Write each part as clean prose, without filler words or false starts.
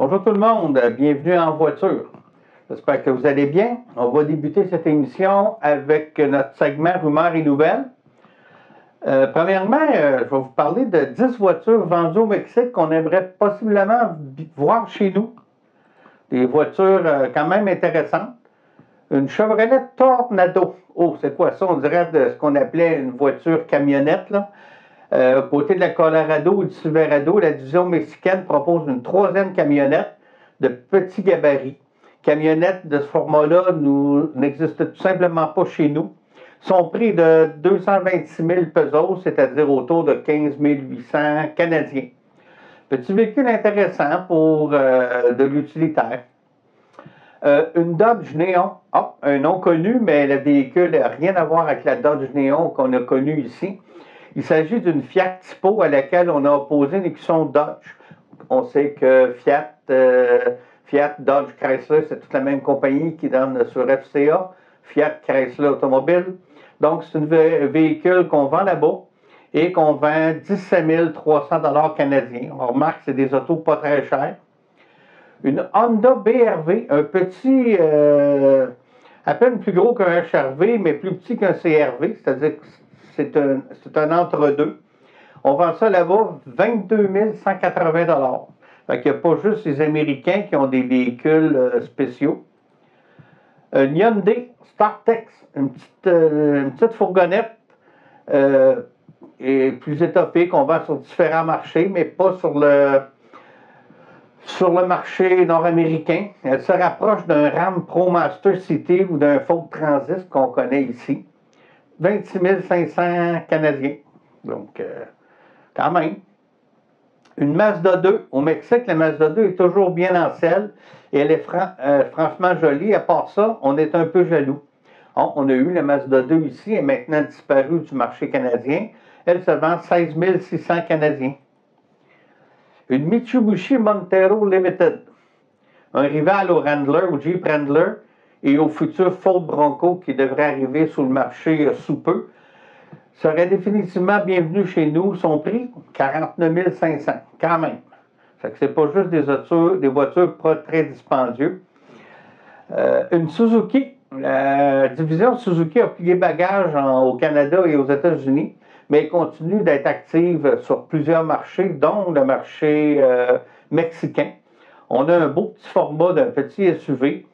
Bonjour tout le monde, bienvenue en voiture. J'espère que vous allez bien. On va débuter cette émission avec notre segment Rumeurs et Nouvelles. Premièrement, je vais vous parler de 10 voitures vendues au Mexique qu'on aimerait possiblement voir chez nous. Des voitures quand même intéressantes. Une Chevrolet Tornado. Oh, c'est quoi ça? On dirait de ce qu'on appelait une voiture camionnette, là. Côté de la Colorado et du Silverado, la division mexicaine propose une troisième camionnette de petit gabarit. Camionnette de ce format-là n'existe tout simplement pas chez nous. Son prix de 226 000 pesos, c'est-à-dire autour de 15 800 canadiens. Petit véhicule intéressant pour de l'utilitaire. Une Dodge Neon. Ah, un nom connu, mais le véhicule n'a rien à voir avec la Dodge Neon qu'on a connue ici. Il s'agit d'une Fiat Tipo à laquelle on a opposé une écusson Dodge. On sait que Fiat, Dodge, Chrysler, c'est toute la même compagnie qui donne sur FCA, Fiat Chrysler Automobile. Donc, c'est un véhicule qu'on vend là-bas et qu'on vend 17 300 $ canadiens. On remarque que c'est des autos pas très chères. Une Honda BRV, un petit, à peine plus gros qu'un HRV, mais plus petit qu'un CRV, c'est-à-dire que c'est un entre-deux. On vend ça là-bas 22 180 $. Fait qu'il n'y a pas juste les Américains qui ont des véhicules spéciaux. Une Hyundai Startex, une petite fourgonnette et plus étoffée qu'on vend sur différents marchés, mais pas sur le marché nord-américain. Elle se rapproche d'un Ram ProMaster City ou d'un Ford Transit qu'on connaît ici. 26 500 canadiens. Donc, quand même. Une Mazda 2. Au Mexique, la Mazda 2 est toujours bien en selle et elle est franchement jolie. À part ça, on est un peu jaloux. On a eu la Mazda 2 ici, elle est maintenant disparue du marché canadien. Elle se vend 16 600 canadiens. Une Mitsubishi Montero Limited. Un rival au Wrangler, au Jeep Wrangler et au futur Ford Bronco qui devrait arriver sur le marché sous peu, serait définitivement bienvenu chez nous. Son prix, 49 500, quand même. Fait que c'est pas juste des voitures pas très dispendieuses. Une Suzuki. La division Suzuki a plié bagage au Canada et aux États-Unis, mais elle continue d'être active sur plusieurs marchés, dont le marché mexicain. On a un beau petit format d'un petit SUV.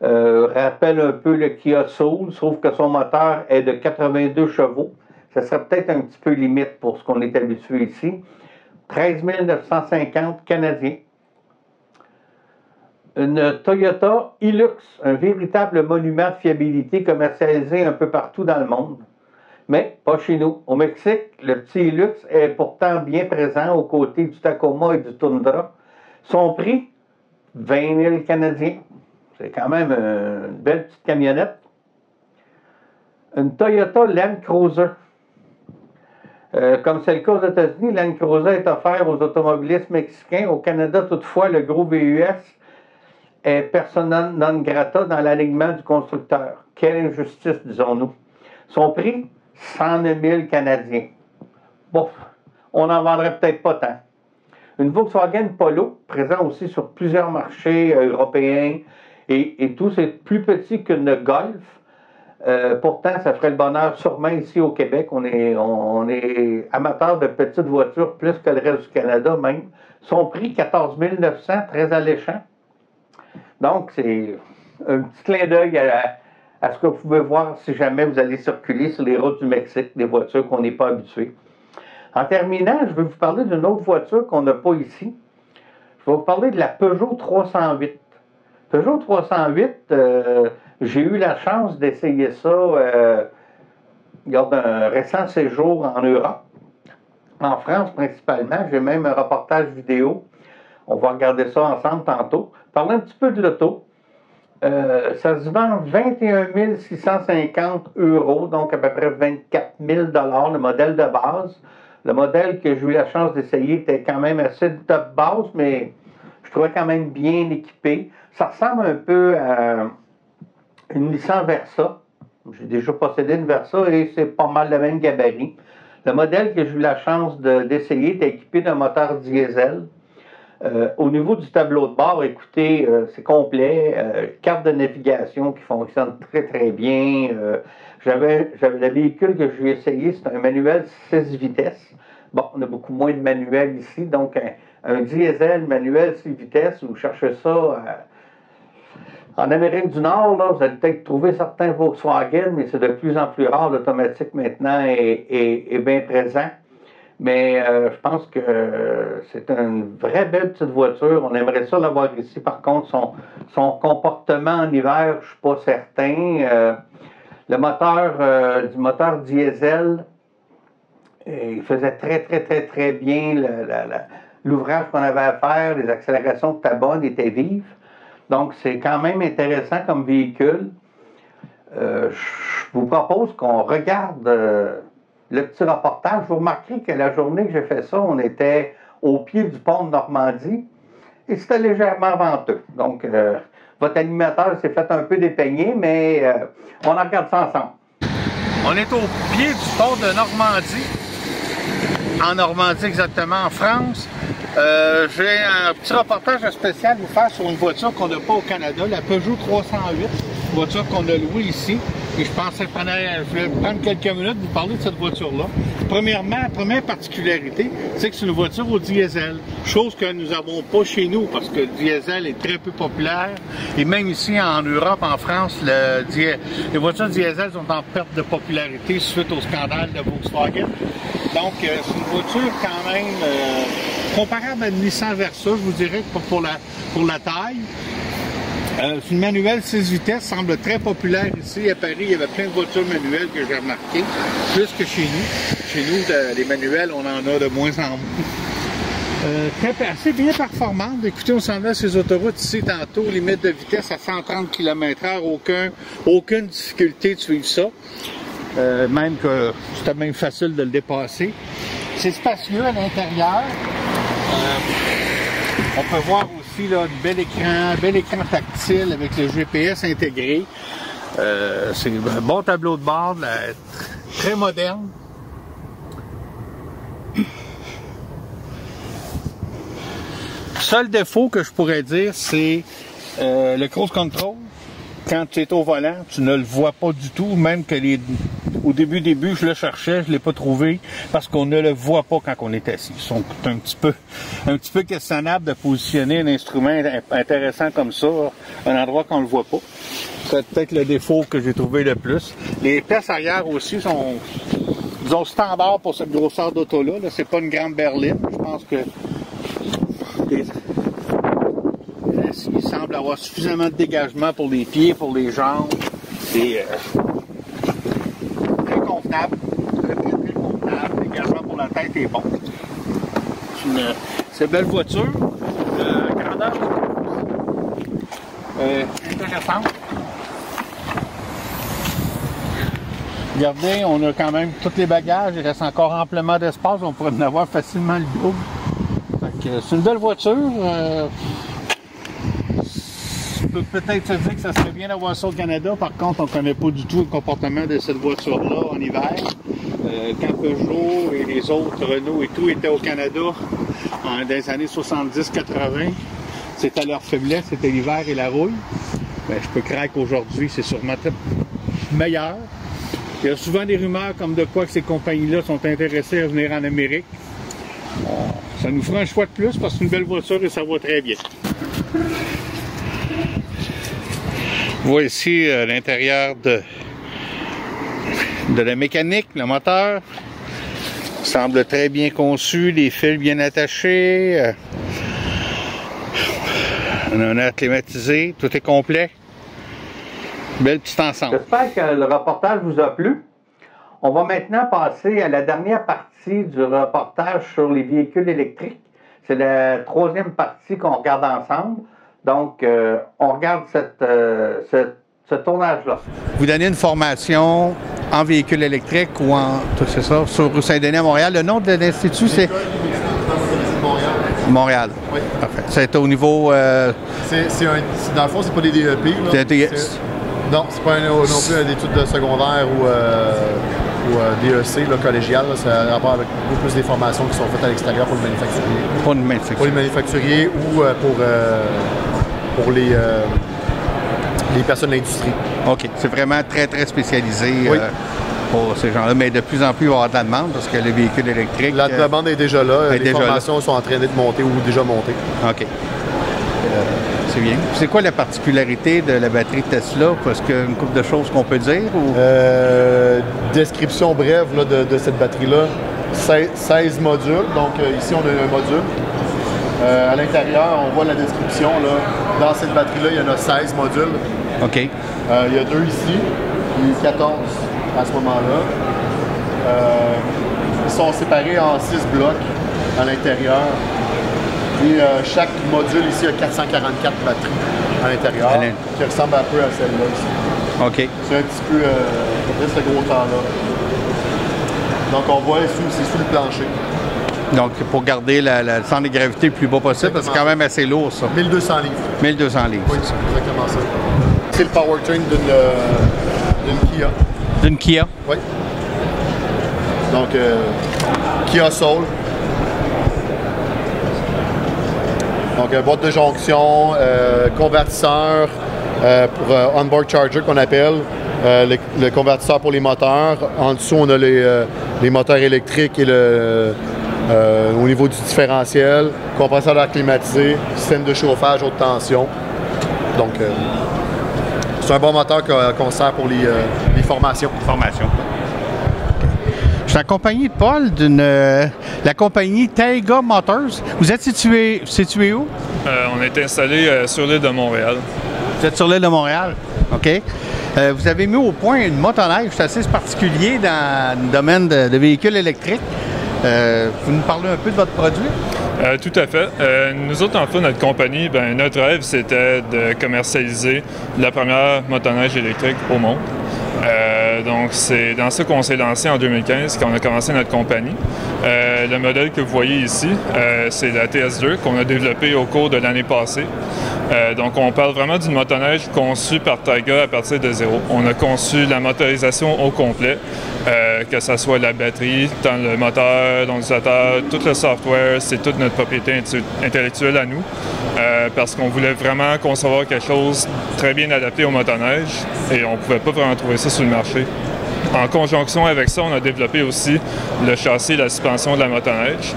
Rappelle un peu le Kia Soul, sauf que son moteur est de 82 chevaux. Ça serait peut-être un petit peu limite pour ce qu'on est habitué ici. 13 950 canadiens. Une Toyota Hilux, un véritable monument de fiabilité commercialisé un peu partout dans le monde. Mais pas chez nous. Au Mexique, le petit Hilux est pourtant bien présent aux côtés du Tacoma et du Tundra. Son prix, 20 000 canadiens. C'est quand même une belle petite camionnette. Une Toyota Land Cruiser. Comme c'est le cas aux États-Unis, Land Cruiser est offert aux automobilistes mexicains. Au Canada, toutefois, le gros VUS est persona non grata dans l'alignement du constructeur. Quelle injustice, disons-nous. Son prix, 109 000 canadiens. Bon, on n'en vendrait peut-être pas tant. Une Volkswagen Polo, présent aussi sur plusieurs marchés européens et tout, c'est plus petit qu'une Golf. Pourtant, ça ferait le bonheur sûrement ici au Québec. On est amateur de petites voitures plus que le reste du Canada même. Son prix, 14 900, très alléchant. Donc, c'est un petit clin d'œil à ce que vous pouvez voir si jamais vous allez circuler sur les routes du Mexique, des voitures qu'on n'est pas habitué. En terminant, je vais vous parler d'une autre voiture qu'on n'a pas ici. Je vais vous parler de la Peugeot 308. Peugeot 308, j'ai eu la chance d'essayer ça lors d'un récent séjour en Europe, en France principalement. J'ai même un reportage vidéo. On va regarder ça ensemble tantôt. Parler un petit peu de l'auto. Ça se vend 21 650 €, donc à peu près 24 000 $, le modèle de base. Le modèle que j'ai eu la chance d'essayer était quand même assez de top base, mais je trouvais quand même bien équipé. Ça ressemble un peu à une Nissan Versa. J'ai déjà possédé une Versa et c'est pas mal le même gabarit. Le modèle que j'ai eu la chance d'essayer était équipé d'un moteur diesel. Au niveau du tableau de bord, écoutez, c'est complet. Carte de navigation qui fonctionne très, très bien. J'avais le véhicule que j'ai essayé, c'est un manuel 6 vitesses. Bon, on a beaucoup moins de manuels ici, donc un diesel manuel 6 vitesses, vous cherchez ça en Amérique du Nord, là, vous allez peut-être trouver certains Volkswagen, mais c'est de plus en plus rare. L'automatique maintenant est bien présent. Mais je pense que c'est une vraie belle petite voiture. On aimerait ça l'avoir ici. Par contre, son comportement en hiver, je ne suis pas certain. Le moteur du moteur diesel, il faisait très bien l'ouvrage qu'on avait à faire. Les accélérations de Tabonne étaient vives. Donc, c'est quand même intéressant comme véhicule. Je vous propose qu'on regarde le petit reportage. Vous remarquerez que la journée que j'ai fait ça, on était au pied du pont de Normandie et c'était légèrement venteux. Donc, votre animateur s'est fait un peu dépeigner, mais on en regarde ça ensemble. On est au pied du pont de Normandie. En Normandie exactement, en France. J'ai un petit reportage spécial à vous faire sur une voiture qu'on n'a pas au Canada, la Peugeot 308, voiture qu'on a louée ici. Et je pensais je vais prendre quelques minutes pour vous parler de cette voiture-là. Premièrement, la première particularité, c'est que c'est une voiture au diesel, chose que nous n'avons pas chez nous parce que le diesel est très peu populaire. Et même ici en Europe, en France, les voitures diesel sont en perte de popularité suite au scandale de Volkswagen. Donc, c'est une voiture quand même comparable à une Nissan Versa, je vous dirais, pour la taille. C'est une manuelle 6 vitesses, semble très populaire ici. À Paris, il y avait plein de voitures manuelles que j'ai remarqué, plus que chez nous. Chez nous, les manuels, on en a de moins en moins. Assez bien performante. Écoutez, on s'en va sur ces autoroutes ici tantôt, limite de vitesse à 130 km/h, aucune difficulté de suivre ça. Même que c'était même facile de le dépasser. C'est spacieux à l'intérieur. On peut voir aussi là, un bel écran tactile avec le GPS intégré. C'est un bon tableau de bord, très moderne. Seul défaut que je pourrais dire, c'est le cruise control. Quand tu es au volant, tu ne le vois pas du tout, même que au début, je le cherchais, je ne l'ai pas trouvé, parce qu'on ne le voit pas quand on est assis. C'est un petit peu questionnable de positionner un instrument intéressant comme ça, à un endroit qu'on ne le voit pas. C'est peut-être le défaut que j'ai trouvé le plus. Les places arrière aussi sont, disons, standards pour cette grosseur d'auto-là. -là, c'est pas une grande berline. Je pense que il semble avoir suffisamment de dégagement pour les pieds, pour les jambes. C'est très convenable. Très convenable. Le dégagement pour la tête est bon. C'est une belle voiture. Grandeur intéressante. Regardez, on a quand même tous les bagages. Il reste encore amplement d'espace. On pourrait en avoir facilement le double. C'est une belle voiture. Peut-être se dire que ça serait bien d'avoir ça au Canada. Par contre, on ne connaît pas du tout le comportement de cette voiture-là en hiver. Quand Peugeot et les autres, Renault et tout, étaient au Canada dans les années 70-80, c'était leur faiblesse, c'était l'hiver et la rouille. Mais je peux croire qu'aujourd'hui, c'est sûrement très meilleur. Il y a souvent des rumeurs comme de quoi que ces compagnies-là sont intéressées à venir en Amérique. Ça nous fera un choix de plus parce que c'est une belle voiture et ça va très bien. Voici l'intérieur de la mécanique, le moteur. Semble très bien conçu, les fils bien attachés. On a un air climatisé, tout est complet. Bel petit ensemble. J'espère que le reportage vous a plu. On va maintenant passer à la dernière partie du reportage sur les véhicules électriques. C'est la troisième partie qu'on regarde ensemble. Donc, on regarde ce tournage-là. Vous donnez une formation en véhicule électrique ou en... C'est ça, sur rue Saint-Denis à Montréal. Le nom de l'institut, c'est... Montréal. Oui. Parfait. C'est au niveau... dans le fond, c'est pas des DEP. Là. Non, c'est pas non plus une étude de secondaire ou... DEC, là, collégial. Là, ça a rapport avec beaucoup plus des formations qui sont faites à l'extérieur pour le manufacturier. Pour les manufacturiers ou pour les personnes de l'industrie. OK. C'est vraiment très, très spécialisé oui. Pour ces gens-là. Mais de plus en plus, il va y avoir de la demande parce que les véhicules électriques... La demande est déjà là. Les formations sont en train d'être montées ou déjà montées. OK. C'est bien. C'est quoi la particularité de la batterie Tesla? Parce qu'une couple de choses qu'on peut dire? Ou... Description brève là, de cette batterie-là. 16 modules. Donc ici, on a un module. À l'intérieur, on voit la description. Là. Dans cette batterie-là, il y en a 16 modules. OK. Il y a 2 ici, puis 14 à ce moment-là. Ils sont séparés en 6 blocs à l'intérieur. Et chaque module ici a 444 batteries à l'intérieur, qui ressemble un peu à celle-là ici. OK. C'est un petit peu ce gros temps-là. Donc on voit c'est sous le plancher. Donc pour garder le centre de gravité le plus bas possible, parce que c'est quand même assez lourd ça. 1200 livres. 1200 livres. Oui, c'est exactement ça. C'est le powertrain d'une Kia. D'une Kia? Oui. Donc Kia Soul. Donc, boîte de jonction, convertisseur pour onboard charger qu'on appelle, le convertisseur pour les moteurs. En dessous, on a les moteurs électriques et au niveau du différentiel, compresseur d'air climatisé, système de chauffage haute tension. Donc, c'est un bon moteur qu'on sert pour les formations. Je suis accompagné de Paul la compagnie Taiga Motors. Vous êtes situé où? On est installé sur l'île de Montréal. Vous êtes sur l'île de Montréal? OK. Vous avez mis au point une motoneige, c'est assez particulier dans le domaine de véhicules électriques. Vous nous parlez un peu de votre produit? Tout à fait. Nous autres, en fait, notre compagnie, notre rêve, c'était de commercialiser la première motoneige électrique au monde. Donc, c'est dans ça qu'on s'est lancé en 2015, quand on a commencé notre compagnie. Le modèle que vous voyez ici, c'est la TS2 qu'on a développée au cours de l'année passée. Donc, on parle vraiment d'une motoneige conçue par Taiga à partir de zéro. On a conçu la motorisation au complet, que ce soit la batterie, tant le moteur, l'ondulateur, tout le software, c'est toute notre propriété intellectuelle à nous, parce qu'on voulait vraiment concevoir quelque chose très bien adapté aux motoneiges et on ne pouvait pas vraiment trouver ça sur le marché. En conjonction avec ça, on a développé aussi le châssis et la suspension de la motoneige,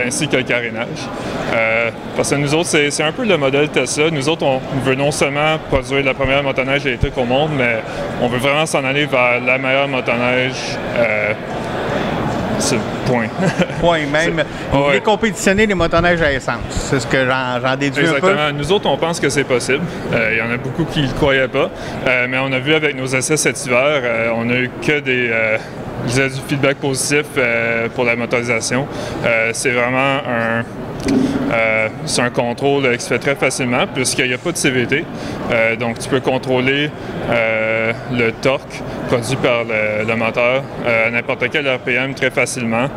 ainsi que le carénage. Parce que nous autres, c'est un peu le modèle Tesla. Nous autres, on veut non seulement produire la première motoneige électrique au monde, mais on veut vraiment s'en aller vers la meilleure motoneige. C'est point. Point même. Vous voulez compétitionner les motoneiges à essence. C'est ce que j'en déduis un peu. Exactement. Nous autres, on pense que c'est possible. Il y en a beaucoup qui ne le croyaient pas. Mais on a vu avec nos essais cet hiver, on a eu que du feedback positif pour la motorisation. C'est vraiment c'est un contrôle qui se fait très facilement puisqu'il n'y a pas de CVT. Donc, tu peux contrôler le torque produit par le moteur à n'importe quel RPM très facilement.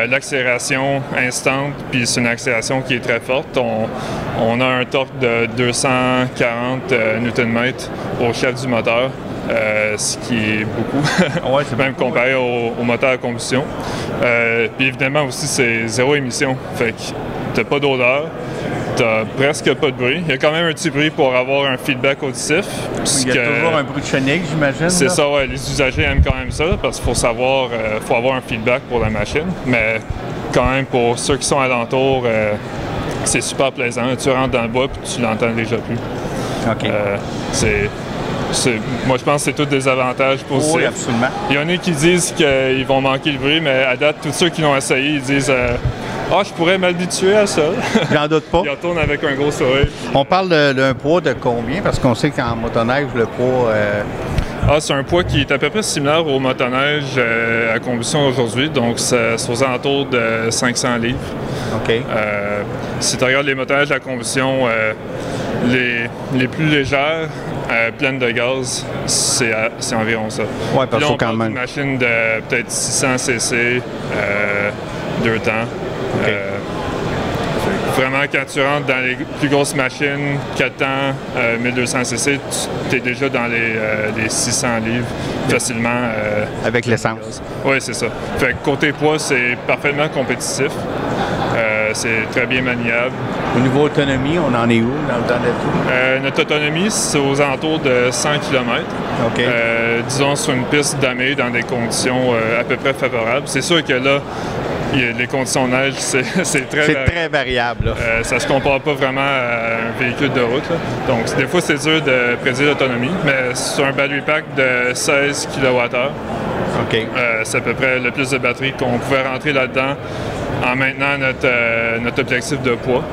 L'accélération instante, puis c'est une accélération qui est très forte. On a un torque de 240 Nm au chef du moteur. Ce qui est beaucoup, ouais, c'est même comparé au moteur à combustion. Puis évidemment aussi, c'est zéro émission. Fait que t'as pas d'odeur, t'as presque pas de bruit. Il y a quand même un petit bruit pour avoir un feedback auditif. Il y a toujours un bruit de chenille, j'imagine. C'est ça, ouais. Les usagers aiment quand même ça parce qu'il faut savoir, faut avoir un feedback pour la machine. Mais quand même, pour ceux qui sont alentours, c'est super plaisant. Tu rentres dans le bois puis tu l'entends déjà plus. OK. Moi, je pense que c'est tous des avantages positifs. Oui, absolument. Il y en a qui disent qu'ils vont manquer le bruit, mais à date, tous ceux qui l'ont essayé, ils disent je pourrais m'habituer à ça. J'en doute pas. Ils retournent avec un gros sourire. On parle d'un poids de combien? Parce qu'on sait qu'en motoneige, le poids... c'est un poids qui est à peu près similaire au motoneige à combustion aujourd'hui. Donc, c'est aux alentours de 500 livres. OK. Si tu regardes les motoneiges à combustion, les plus légères, pleines de gaz, c'est environ ça. Oui, parce qu'il faut quand même. Une machine de peut-être 600 cc, 2 temps. Okay. vraiment, quand tu rentres dans les plus grosses machines, 4 temps, 1200 cc, tu es déjà dans les 600 livres facilement. Avec l'essence. Oui, c'est ça. Fait que côté poids, c'est parfaitement compétitif. C'est très bien maniable. Au niveau autonomie, on en est où dans le tout? Notre autonomie, c'est aux alentours de 100 km. OK. Disons sur une piste damée dans des conditions à peu près favorables. C'est sûr que là, les conditions de neige, c'est très variable. Là. Ça ne se compare pas vraiment à un véhicule de route. Là. Donc, des fois, c'est dur de prédire l'autonomie, mais sur un battery pack de 16 kWh, OK. C'est à peu près le plus de batterie qu'on pouvait rentrer là-dedans en maintenant notre objectif de poids.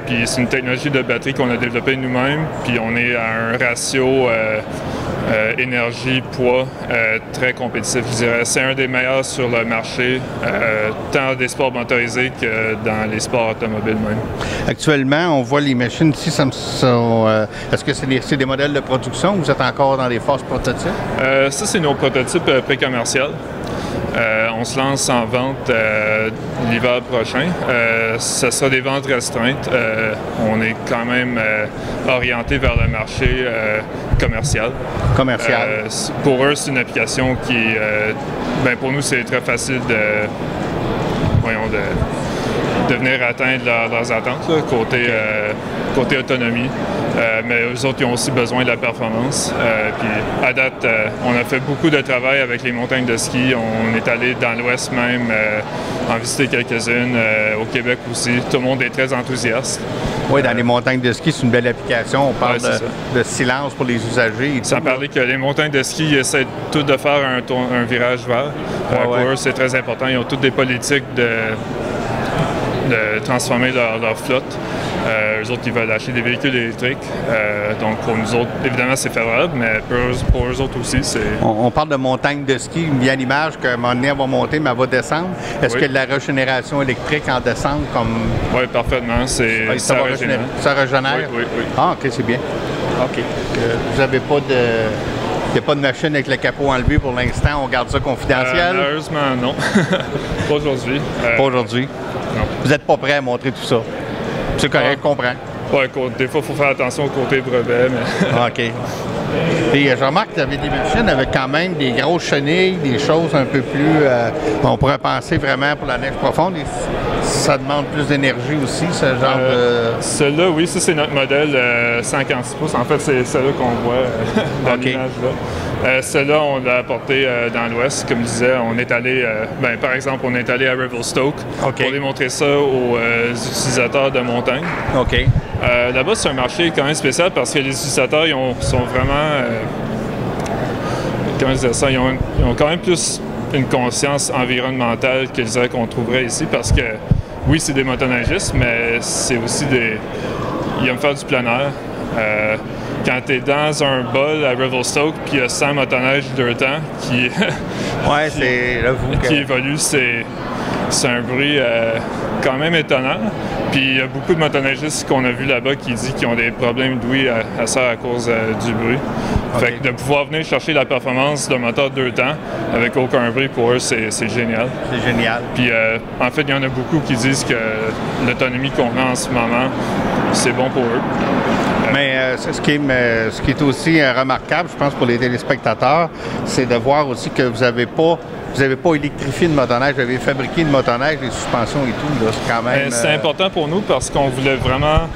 Puis c'est une technologie de batterie qu'on a développée nous-mêmes, puis on est à un ratio énergie-poids très compétitif, je dirais. C'est un des meilleurs sur le marché, tant des sports motorisés que dans les sports automobiles même. Actuellement, on voit les machines ici, est-ce que c'est des modèles de production ou vous êtes encore dans des phases prototypes? Ça, c'est nos prototypes pré-commerciaux. On se lance en vente l'hiver prochain. Ce sera des ventes restreintes. On est quand même orienté vers le marché commercial. Pour eux, c'est une application qui, pour nous, c'est très facile de venir atteindre leurs attentes, là, côté autonomie. Mais eux autres, ils ont aussi besoin de la performance. Puis à date, on a fait beaucoup de travail avec les montagnes de ski. On est allé dans l'Ouest même en visiter quelques-unes, au Québec aussi. Tout le monde est très enthousiaste. Oui, dans les montagnes de ski, c'est une belle application. On parle de silence pour les usagers. Sans parler que les montagnes de ski essaient toutes de faire un virage vert. Pour eux, c'est très important. Ils ont toutes des politiques de transformer leur flotte. Eux autres, ils veulent acheter des véhicules électriques. Donc, pour nous autres, évidemment, c'est favorable, mais pour eux autres aussi, c'est... On parle de montagne de ski. Il y a l'image qu'à un moment donné, elle va monter, mais elle va descendre. Est-ce que la régénération électrique en descend comme... Oui, parfaitement. Ça régénère. Ça régénère? Oui. Ah, OK, c'est bien. OK. Vous n'avez pas de... Il n'y a pas de machine avec le capot enlevé pour l'instant. On garde ça confidentiel? Malheureusement, non. Pas aujourd'hui. Pas aujourd'hui? Non. Vous n'êtes pas prêt à montrer tout ça? C'est correct, je comprends. Oui, des fois, il faut faire attention au côté brevet. Mais... OK. Et je remarque que vous avez des machines avec quand même des grosses chenilles, des choses un peu plus... on pourrait penser vraiment pour la neige profonde. Et ça demande plus d'énergie aussi, ce genre de... Celui-là, oui, ça c'est notre modèle 146 pouces. En fait, c'est celui-là qu'on voit dans l'image-là. Celui-là, on l'a apporté dans l'Ouest. Comme je disais, on est allé... par exemple, on est allé à Revelstoke pour démontrer ça aux utilisateurs de montagne. OK. Là-bas, c'est un marché quand même spécial parce que les utilisateurs, sont vraiment... comment je disais ça? Ils ont quand même plus une conscience environnementale que je dirais qu'on trouverait ici parce que, oui, c'est des motoneigistes, mais c'est aussi ils aiment faire du plein air. Quand tu es dans un bol à Revelstoke puis il y a 100 motoneiges deux temps qui évoluent, c'est un bruit quand même étonnant. Puis il y a beaucoup de motoneigistes qu'on a vus là-bas qui disent qu'ils ont des problèmes d'ouïe à ça à cause du bruit. Fait que de pouvoir venir chercher la performance d'un moteur deux temps avec aucun bruit, pour eux, c'est génial. C'est génial. Puis en fait, il y en a beaucoup qui disent que l'autonomie qu'on a en ce moment, c'est bon pour eux. Mais ce qui est aussi remarquable, je pense, pour les téléspectateurs, c'est de voir aussi que vous n'avez pas électrifié une motoneige, vous avez fabriqué une motoneige, les suspensions et tout. Là, c'est quand même... C'est important pour nous parce qu'on voulait vraiment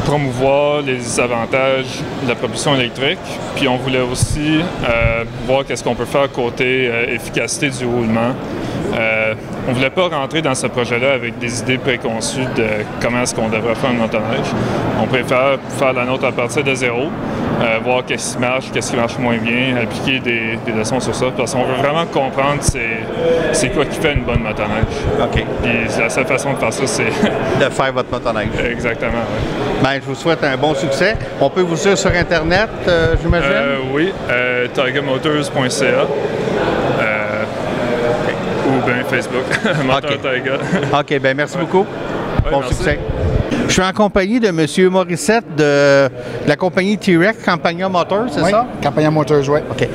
promouvoir les avantages de la propulsion électrique. Puis on voulait aussi voir qu'est-ce qu'on peut faire côté efficacité du roulement. On ne voulait pas rentrer dans ce projet-là avec des idées préconçues de comment est-ce qu'on devrait faire une motoneige. On préfère faire la nôtre à partir de zéro, voir qu'est-ce qui marche moins bien, appliquer des leçons sur ça, parce qu'on veut vraiment comprendre c'est quoi qui fait une bonne motoneige. OK. Puis la seule façon de faire ça, c'est... de faire votre motoneige. Exactement, oui. Ben, je vous souhaite un bon succès. On peut vous suivre sur Internet, j'imagine? Oui, tigermotors.ca. Ou bien Facebook, Moteur Tiger. OK, bien merci beaucoup. Bon succès. Je suis en compagnie de M. Morissette de la compagnie T-Rex, Campagna Motors, c'est Oui, ça? Campagna Motors, oui. OK.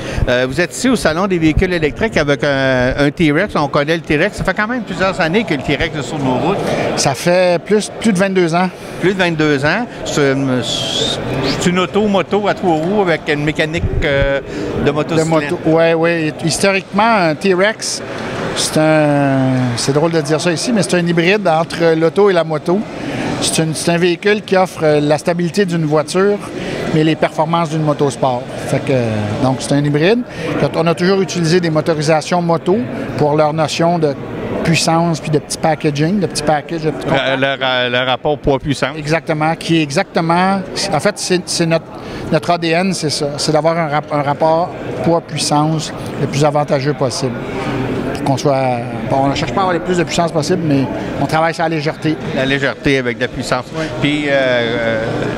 Vous êtes ici au Salon des véhicules électriques avec un T-Rex. On connaît le T-Rex. Ça fait quand même plusieurs années que le T-Rex est sur nos routes. Ça fait plus de 22 ans. Plus de 22 ans. C'est une moto à 3 roues avec une mécanique de motocyclette. Oui. Historiquement, un T-Rex, c'est drôle de dire ça ici, mais c'est un hybride entre l'auto et la moto. C'est un véhicule qui offre la stabilité d'une voiture, mais les performances d'une motosport. Donc, c'est un hybride. On a toujours utilisé des motorisations moto pour leur notion de puissance puis de petit packaging, de petits packages. Le rapport poids-puissance. Exactement, qui est exactement... En fait, c'est notre ADN, c'est ça. C'est d'avoir un rapport poids-puissance le plus avantageux possible. Qu'on soit... Bon, on ne cherche pas à avoir le plus de puissance possible, mais on travaille sur la légèreté. La légèreté avec de la puissance. Oui. Puis,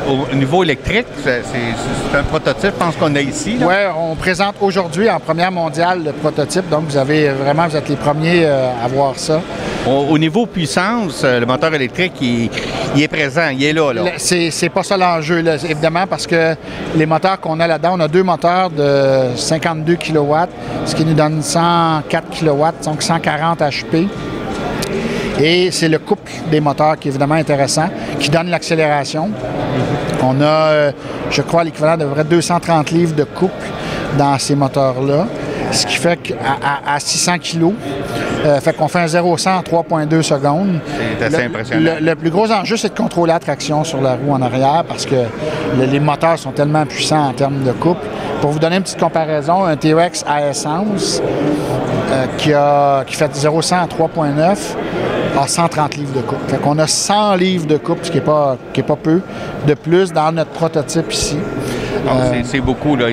au niveau électrique, c'est un prototype, je pense qu'on a ici. Oui, on présente aujourd'hui en première mondiale le prototype. Donc, vous êtes les premiers à voir ça. Au niveau puissance, le moteur électrique, il est présent, il est là. C'est pas ça l'enjeu, évidemment, parce que les moteurs qu'on a là-dedans, on a deux moteurs de 52 kW, ce qui nous donne 104 kW, donc 140 HP. Et c'est le couple des moteurs qui est évidemment intéressant, qui donne l'accélération. On a, je crois, l'équivalent de 230 livres de couple dans ces moteurs-là, ce qui fait qu'à 600 kg, fait qu'on fait un 0-100 en 3,2 secondes. C'est assez impressionnant. Le plus gros enjeu, c'est de contrôler la traction sur la roue en arrière parce que les moteurs sont tellement puissants en termes de couple. Pour vous donner une petite comparaison, un T-Rex à essence qui fait 0-100 en 3,9 a 130 livres de couple. Fait qu'on a 100 livres de couple, ce qui n'est pas peu, de plus dans notre prototype ici. C'est beaucoup, là.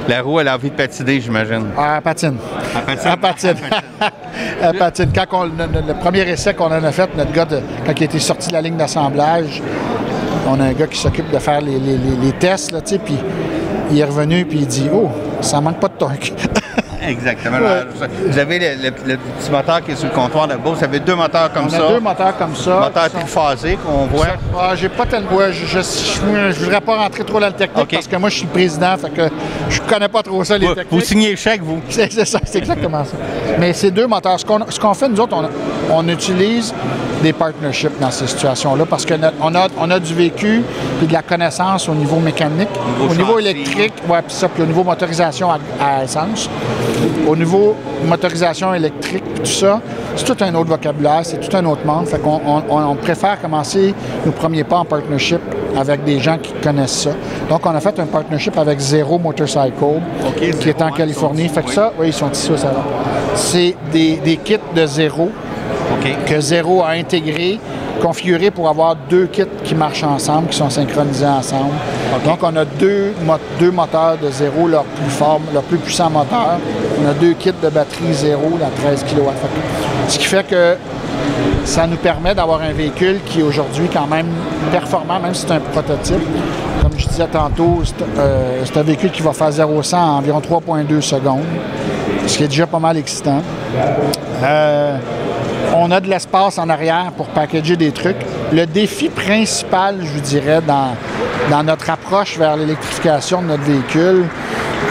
La roue, elle a envie de patiner, j'imagine. Elle patine. Elle patine. Elle patine. Quand le premier essai qu'on en a fait, notre gars, quand il était sorti de la ligne d'assemblage, on a un gars qui s'occupe de faire les tests, là, tu sais, puis il est revenu, puis il dit « Oh, ça manque pas de torque. » Exactement. Ouais. Vous avez le petit moteur qui est sur le comptoir là-bas. Vous avez deux moteurs comme ça. On a deux moteurs comme ça. Moteur triphasé qu'on voit. J'ai pas tellement... Je voudrais pas rentrer trop dans le technique parce que moi, je suis le président, fait que je connais pas trop ça, les techniques. Vous signez le chèque, vous? C'est ça, c'est exactement ça. Mais ces deux moteurs, ce qu'on fait, nous autres, on utilise des partnerships dans ces situations-là parce qu'on a du vécu et de la connaissance au niveau mécanique, au niveau électrique, puis au niveau motorisation à essence. Au niveau motorisation électrique, tout ça, c'est tout un autre vocabulaire, c'est tout un autre monde. Fait qu'on on préfère commencer nos premiers pas en partnership avec des gens qui connaissent ça. Donc, on a fait un partnership avec Zero Motorcycle, qui est en Californie. Fait que ça, oui, ils sont ici au salon. C'est des kits de Zero que Zero a intégrés, configurés pour avoir deux kits qui marchent ensemble, qui sont synchronisés ensemble. Donc, on a deux moteurs de Zero, leur plus fort, leur plus puissant moteur. On a deux kits de batterie Zero, la 13 kW. Ce qui fait que ça nous permet d'avoir un véhicule qui est aujourd'hui quand même performant, même si c'est un prototype. Comme je disais tantôt, c'est un véhicule qui va faire 0-100 en environ 3,2 secondes, ce qui est déjà pas mal excitant. On a de l'espace en arrière pour packager des trucs. Le défi principal, je vous dirais, dans notre approche vers l'électrification de notre véhicule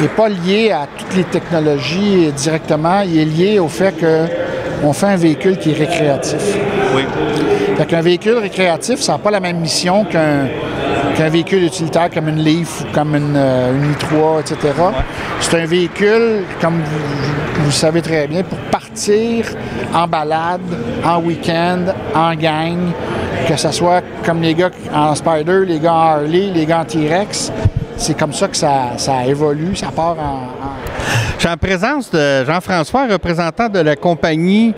n'est pas lié à toutes les technologies directement. Il est lié au fait qu'on fait un véhicule qui est récréatif. Oui. Fait qu'un véhicule récréatif, ça n'a pas la même mission qu'un véhicule utilitaire comme une Leaf ou comme une i3, etc. Ouais. C'est un véhicule, comme vous le savez très bien, pour partir en balade, en week-end, en gang, que ce soit comme les gars en Spider, les gars en Harley, les gars en T-Rex. C'est comme ça que ça évolue, ça part Je suis en présence de Jean-François, représentant de la compagnie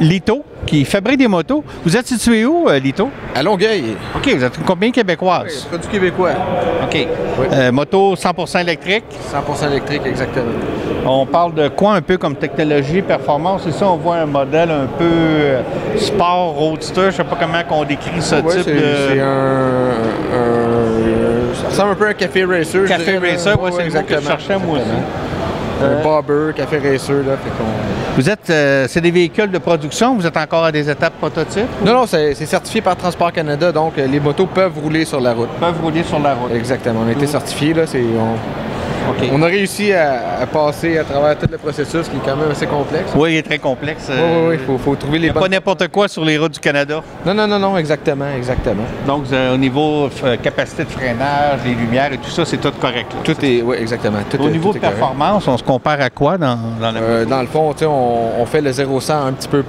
Lito, qui fabrique des motos. Vous êtes situé où, Lito? À Longueuil. OK, vous êtes une compagnie québécoise. Oui, produit québécois. OK. Oui. Moto 100% électrique? 100% électrique, exactement. On parle de quoi un peu comme technologie, performance? C'est ça, on voit un modèle un peu sport, roadster, je ne sais pas comment on décrit ce type de... C'est ça ressemble un peu à un café racer. Café racer, oui, c'est exactement ce que je cherchais moi aussi. Un bobber, café racer, là, fait qu'on... Vous êtes, c'est des véhicules de production, vous êtes encore à des étapes prototypes? Non, non, c'est certifié par Transport Canada, donc les motos peuvent rouler sur la route. Peuvent rouler sur la route. Exactement, on a été certifié, là, on a réussi à passer à travers tout le processus qui est quand même assez complexe. Oui, il est très complexe. Oui, il faut trouver les bonnes... Pas n'importe quoi sur les routes du Canada. Non, exactement. Donc, au niveau capacité de freinage, les lumières et tout ça, c'est tout correct. Là. Oui, exactement. Au niveau de performance, on se compare à quoi dans la moto? Dans le fond, on fait le 0-100 un petit peu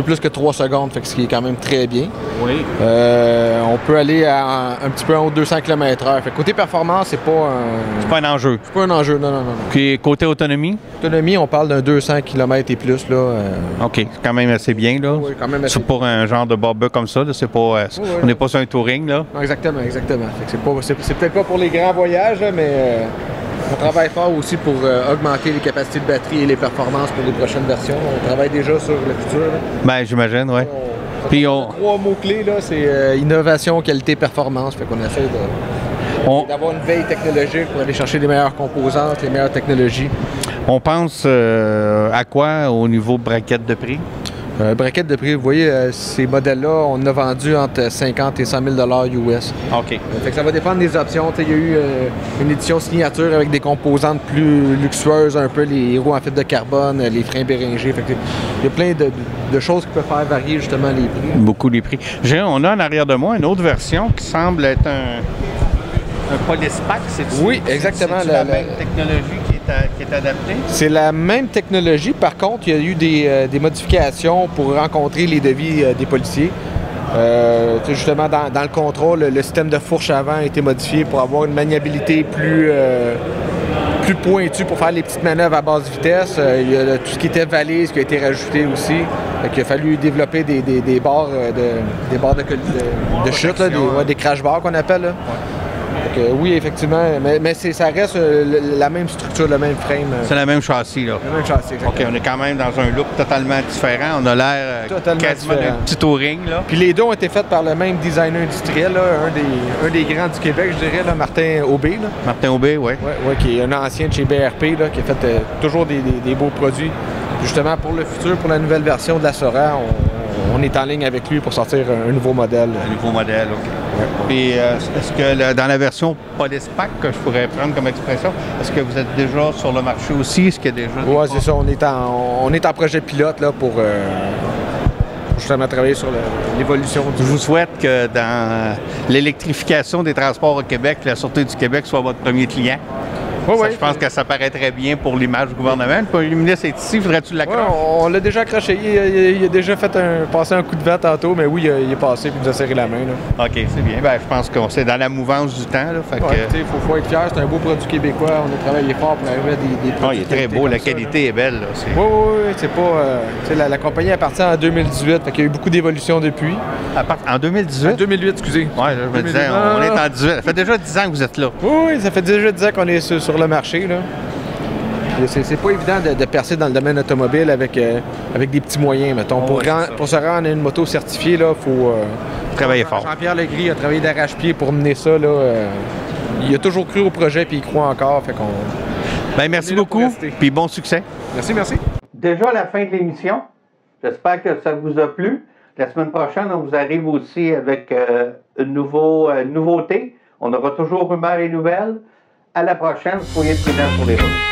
plus que 3 secondes, fait que ce qui est quand même très bien. Oui. On peut aller à un petit peu en haut de 200 km/h. Fait que côté performance, c'est pas un... C'est pas un enjeu. C'est pas un enjeu, non. Puis côté autonomie? Autonomie, on parle d'un 200 km et plus, là. OK, c'est quand même assez bien, là. Oui, quand même assez c'est pour un genre de bobber comme ça, là. C'est pas... on n'est pas sur un touring, là. Non, exactement. Fait que c'est peut-être pas pour les grands voyages, là, mais... On travaille fort aussi pour augmenter les capacités de batterie et les performances pour les prochaines versions. On travaille déjà sur le futur. Là. Ben, j'imagine, oui. Puis 3 mots-clés, là, c'est innovation, qualité, performance. Fait qu'on essaie d'avoir une veille technologique pour aller chercher les meilleures composantes, les meilleures technologies. On pense à quoi au niveau braquette de prix? Braquette de prix, vous voyez, ces modèles-là, on en a vendu entre 50 et 100 000 US. OK. Fait que ça va dépendre des options. Il y a eu une édition signature avec des composantes plus luxueuses, un peu les roues en fibre de carbone, les freins Béringer. Fait que il y a plein de choses qui peuvent faire varier justement les prix. Beaucoup les prix. On a en arrière de moi une autre version qui semble être un Polispack, c'est-tu? Oui, exactement. C'est la même technologie qui est adaptée? C'est la même technologie. Par contre, il y a eu des modifications pour rencontrer les devis des policiers. Justement, dans le contrôle, le système de fourche avant a été modifié pour avoir une maniabilité plus pointue pour faire les petites manœuvres à basse vitesse. Il y a tout ce qui était valise qui a été rajouté aussi. Il a fallu développer des barres de chute, là, des crash bars qu'on appelle. Là. Oui, effectivement, mais ça reste la même structure, le même frame. C'est le même châssis, là. Le même châssis, exactement. OK, on est quand même dans un look totalement différent. On a l'air quasiment d'un petit touring, là. Puis les deux ont été faits par le même designer industriel, là, un des grands du Québec, je dirais, là, Martin Aubé. Là. Martin Aubé, oui. Oui, qui est un ancien de chez BRP, là, qui a fait toujours des beaux produits. Puis justement, pour le futur, pour la nouvelle version de la Sora, on est en ligne avec lui pour sortir un nouveau modèle. Un nouveau modèle, OK. Ouais. Puis, est-ce que dans la version Polispack, que je pourrais prendre comme expression, est-ce que vous êtes déjà sur le marché aussi? Est-ce qu'il y a déjà... Oui, c'est ça. On est en projet pilote là, pour justement travailler sur l'évolution. Je vous souhaite que dans l'électrification des transports au Québec, la Sûreté du Québec soit votre premier client. Oui. Je pense que ça paraît très bien pour l'image du gouvernement. Le premier ministre est ici, faudrait-tu l'accrocher? On l'a déjà accroché. Il a déjà passé un coup de vent tantôt, mais oui, il est passé et il nous a serré la main. Là. OK, c'est bien. Ben, je pense que c'est dans la mouvance du temps. Il faut être fier. C'est un beau produit québécois. On a travaillé fort pour arriver à des produits. Il est très beau. La qualité est belle. Là. Oui. C'est pas... la compagnie est partie en 2018. Il y a eu beaucoup d'évolutions depuis. En 2018? En 2008, excusez. Oui, je me disais, on est en 18. Ça fait déjà 10 ans que vous êtes là. Oui, ça fait déjà 10 ans qu'on est sur le marché. Là. C'est pas évident de percer dans le domaine automobile avec des petits moyens, mettons. Pour se rendre à une moto certifiée, il faut travailler fort. Jean-Pierre Legris a travaillé d'arrache-pied pour mener ça. Là, il a toujours cru au projet puis il croit encore. Fait qu'on... merci beaucoup, puis bon succès. Merci. Déjà à la fin de l'émission. J'espère que ça vous a plu. La semaine prochaine, on vous arrive aussi avec une nouveauté. On aura toujours rumeurs et nouvelles. À la prochaine, soyez prudents sur les routes.